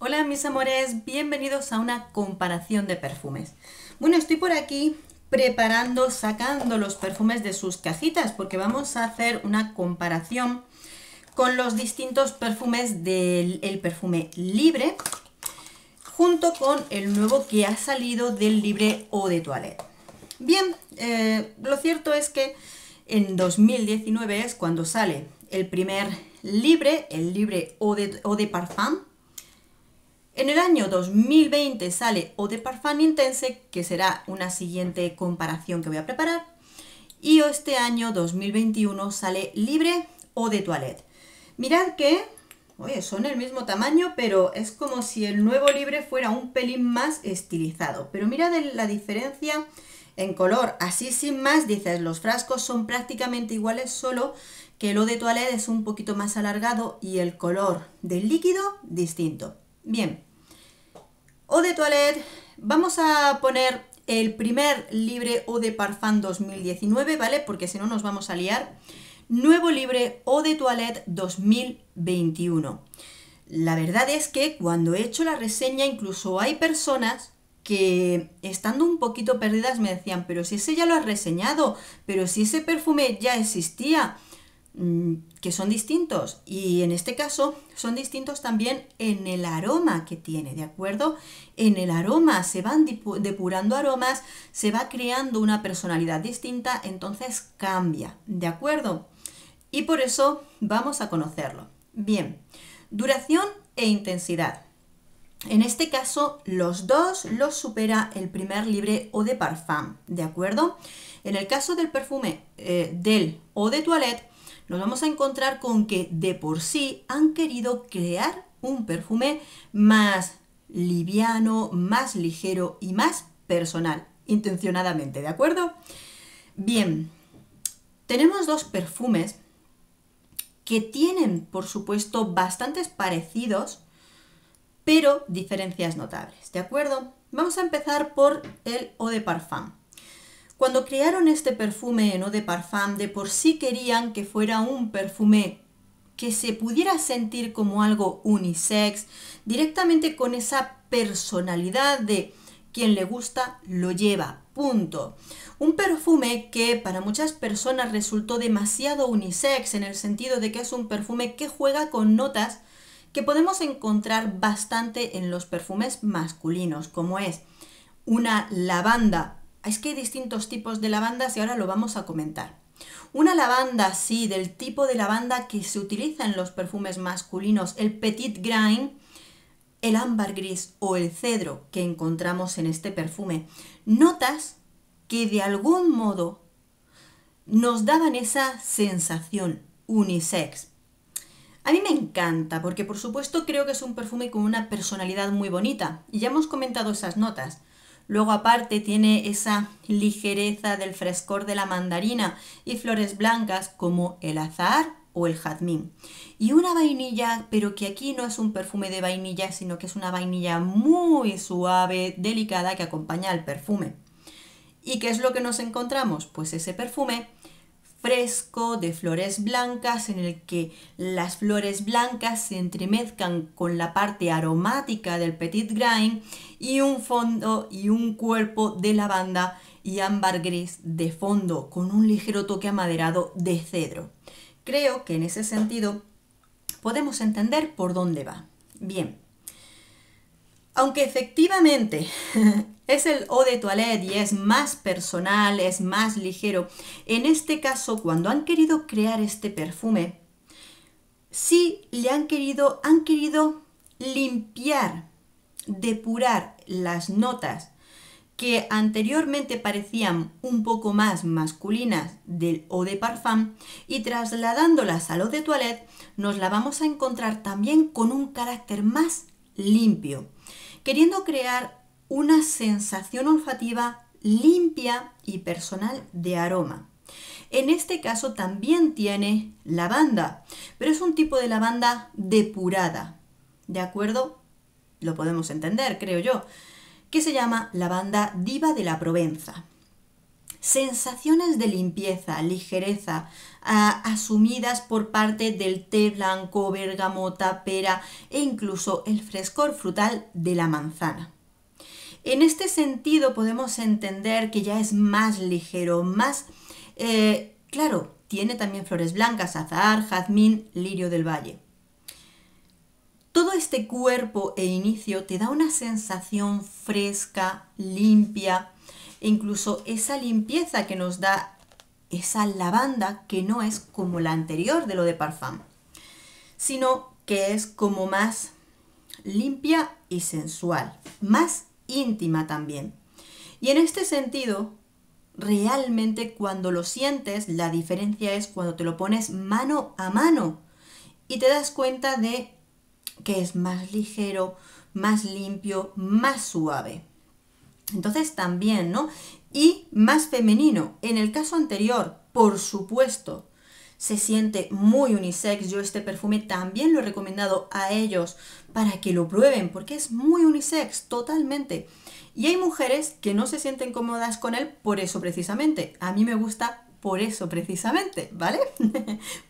Hola mis amores, bienvenidos a una comparación de perfumes. Bueno, estoy por aquí preparando, sacando los perfumes de sus cajitas porque vamos a hacer una comparación con los distintos perfumes del perfume Libre junto con el nuevo que ha salido del Libre Eau de Toilette. Bien, lo cierto es que en 2019 es cuando sale el primer Libre, el Libre Eau de Parfum. En el año 2020 sale Eau de Parfum Intense, que será una siguiente comparación que voy a preparar. Y este año 2021 sale Libre Eau de Toilette. Mirad que, oye, son el mismo tamaño, pero es como si el nuevo Libre fuera un pelín más estilizado. Pero mirad la diferencia en color. Así sin más, dices, los frascos son prácticamente iguales, solo que el Eau de Toilette es un poquito más alargado y el color del líquido distinto. Bien, Eau de Toilette, vamos a poner el primer Libre Eau de Parfum 2019, ¿vale? Porque si no nos vamos a liar. Nuevo Libre Eau de Toilette 2021. La verdad es que cuando he hecho la reseña, incluso hay personas que, estando un poquito perdidas, me decían, pero si ese ya lo has reseñado, pero si ese perfume ya existía, que son distintos, y en este caso son distintos también en el aroma que tiene, ¿de acuerdo? En el aroma se van depurando aromas, se va creando una personalidad distinta, entonces cambia, ¿de acuerdo? Y por eso vamos a conocerlo. Bien, duración e intensidad. En este caso, los dos los supera el primer Libre Eau de Parfum, ¿de acuerdo? En el caso del perfume del Eau de Toilette, nos vamos a encontrar con que de por sí han querido crear un perfume más liviano, más ligero y más personal, intencionadamente, ¿de acuerdo? Bien, tenemos dos perfumes que tienen, por supuesto, bastantes parecidos, pero diferencias notables, ¿de acuerdo? Vamos a empezar por el Eau de Parfum. Cuando crearon este perfume en Eau de Parfum, de por sí querían que fuera un perfume que se pudiera sentir como algo unisex, directamente con esa personalidad de quien le gusta lo lleva, punto. Un perfume que para muchas personas resultó demasiado unisex, en el sentido de que es un perfume que juega con notas que podemos encontrar bastante en los perfumes masculinos, como es una lavanda. Es que hay distintos tipos de lavandas y ahora lo vamos a comentar. Una lavanda, sí, del tipo de lavanda que se utiliza en los perfumes masculinos, el petit grain, el ámbar gris o el cedro que encontramos en este perfume. Notas que de algún modo nos daban esa sensación unisex. A mí me encanta porque por supuesto creo que es un perfume con una personalidad muy bonita y ya hemos comentado esas notas. Luego aparte tiene esa ligereza del frescor de la mandarina y flores blancas como el azahar o el jazmín. Y una vainilla, pero que aquí no es un perfume de vainilla, sino que es una vainilla muy suave, delicada, que acompaña al perfume. ¿Y qué es lo que nos encontramos? Pues ese perfume fresco de flores blancas en el que las flores blancas se entremezclan con la parte aromática del petit grain y un fondo y un cuerpo de lavanda y ámbar gris de fondo con un ligero toque amaderado de cedro. Creo que en ese sentido podemos entender por dónde va. Bien, aunque efectivamente es el Eau de Toilette y es más personal, es más ligero, en este caso, cuando han querido crear este perfume, sí han querido limpiar, depurar las notas que anteriormente parecían un poco más masculinas del Eau de Parfum y trasladándolas al Eau de Toilette nos la vamos a encontrar también con un carácter más limpio, queriendo crear una sensación olfativa limpia y personal de aroma. En este caso también tiene lavanda, pero es un tipo de lavanda depurada, ¿de acuerdo? Lo podemos entender, creo yo, que se llama lavanda diva de la Provenza. sensaciones de limpieza, ligereza, asumidas por parte del té blanco, bergamota, pera e incluso el frescor frutal de la manzana. En este sentido podemos entender que ya es más ligero, más... claro, tiene también flores blancas, azahar, jazmín, lirio del valle. Todo este cuerpo e inicio te da una sensación fresca, limpia, e incluso esa limpieza que nos da esa lavanda, que no es como la anterior de l'eau de parfum, sino que es como más limpia y sensual, más íntima también. Y en este sentido, realmente cuando lo sientes, la diferencia es cuando te lo pones mano a mano y te das cuenta de que es más ligero, más limpio, más suave. Entonces también, ¿no? Y más femenino. En el caso anterior, por supuesto, se siente muy unisex. Yo este perfume también lo he recomendado a ellos para que lo prueben, porque es muy unisex, totalmente. Y hay mujeres que no se sienten cómodas con él por eso precisamente. A mí me gusta por eso precisamente, ¿vale?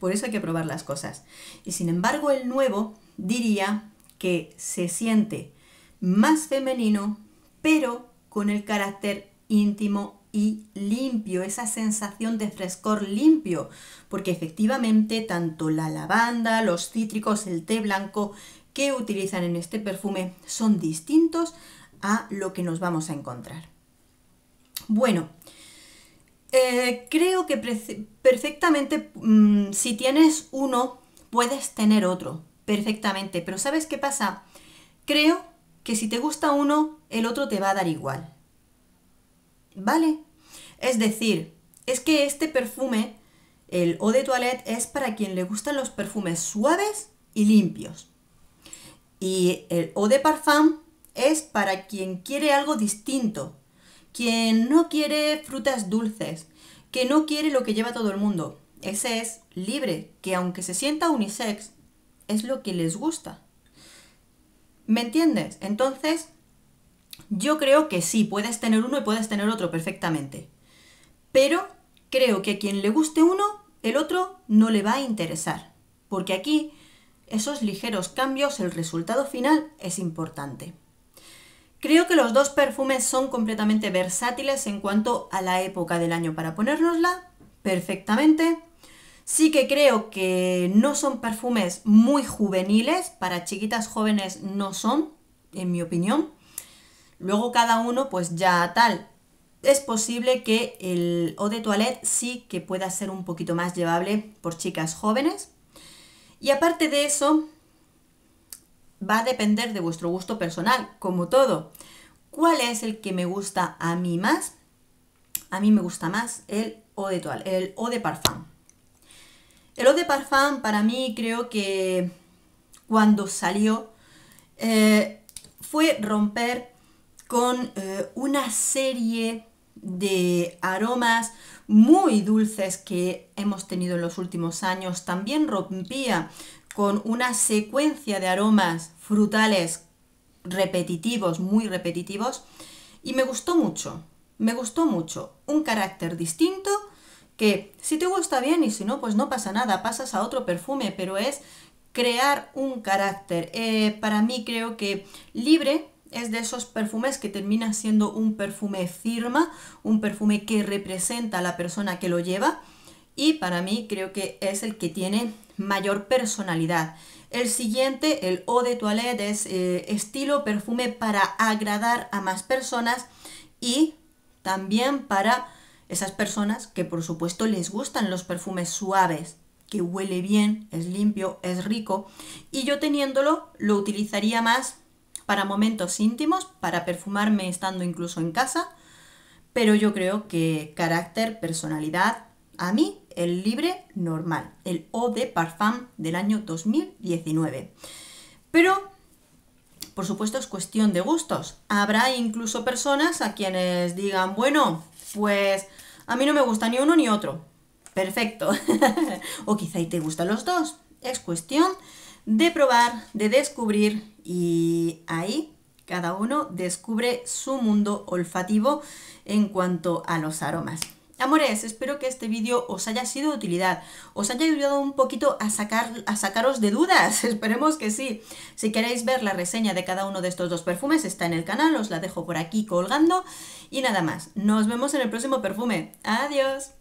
Por eso hay que probar las cosas. Y sin embargo, el nuevo diría que se siente más femenino, pero con el carácter íntimo y limpio, esa sensación de frescor limpio, porque efectivamente tanto la lavanda, los cítricos, el té blanco que utilizan en este perfume son distintos a lo que nos vamos a encontrar. Bueno, creo que perfectamente si tienes uno puedes tener otro, perfectamente, pero ¿sabes qué pasa? Creo que si te gusta uno, el otro te va a dar igual. ¿Vale? Es decir, es que este perfume, el Eau de Toilette, es para quien le gustan los perfumes suaves y limpios. Y el Eau de Parfum es para quien quiere algo distinto, quien no quiere frutas dulces, que no quiere lo que lleva todo el mundo. Ese es libre, que aunque se sienta unisex, es lo que les gusta. ¿Me entiendes? Entonces, yo creo que sí, puedes tener uno y puedes tener otro perfectamente. Pero creo que a quien le guste uno, el otro no le va a interesar. Porque aquí, esos ligeros cambios, el resultado final es importante. Creo que los dos perfumes son completamente versátiles en cuanto a la época del año para ponérnosla perfectamente. Sí que creo que no son perfumes muy juveniles, para chiquitas jóvenes no son, en mi opinión. Luego cada uno pues ya tal. Es posible que el Eau de Toilette sí que pueda ser un poquito más llevable por chicas jóvenes. Y aparte de eso, va a depender de vuestro gusto personal, como todo. ¿Cuál es el que me gusta a mí más? A mí me gusta más el Eau de Toilette, el Eau de Parfum. El Eau de Parfum para mí creo que cuando salió fue romper con una serie de aromas muy dulces que hemos tenido en los últimos años. También rompía con una secuencia de aromas frutales repetitivos, muy repetitivos, y me gustó mucho, un carácter distinto que si te gusta bien y si no, pues no pasa nada, pasas a otro perfume, pero es crear un carácter. Para mí creo que Libre es de esos perfumes que termina siendo un perfume firma, un perfume que representa a la persona que lo lleva, y para mí creo que es el que tiene mayor personalidad. El siguiente, el Eau de Toilette, es estilo perfume para agradar a más personas y también para esas personas que por supuesto les gustan los perfumes suaves, que huele bien, es limpio, es rico, y yo teniéndolo lo utilizaría más para momentos íntimos, para perfumarme estando incluso en casa, pero yo creo que carácter, personalidad, a mí el Libre normal, el Eau de Parfum del año 2019. Pero, por supuesto, es cuestión de gustos. Habrá incluso personas a quienes digan, bueno, pues a mí no me gusta ni uno ni otro. Perfecto. O quizá y te gustan los dos. Es cuestión de probar, de descubrir, y ahí cada uno descubre su mundo olfativo en cuanto a los aromas. Amores, espero que este vídeo os haya sido de utilidad, os haya ayudado un poquito a sacaros de dudas, esperemos que sí. Si queréis ver la reseña de cada uno de estos dos perfumes, está en el canal, os la dejo por aquí colgando. Y nada más, nos vemos en el próximo perfume. ¡Adiós!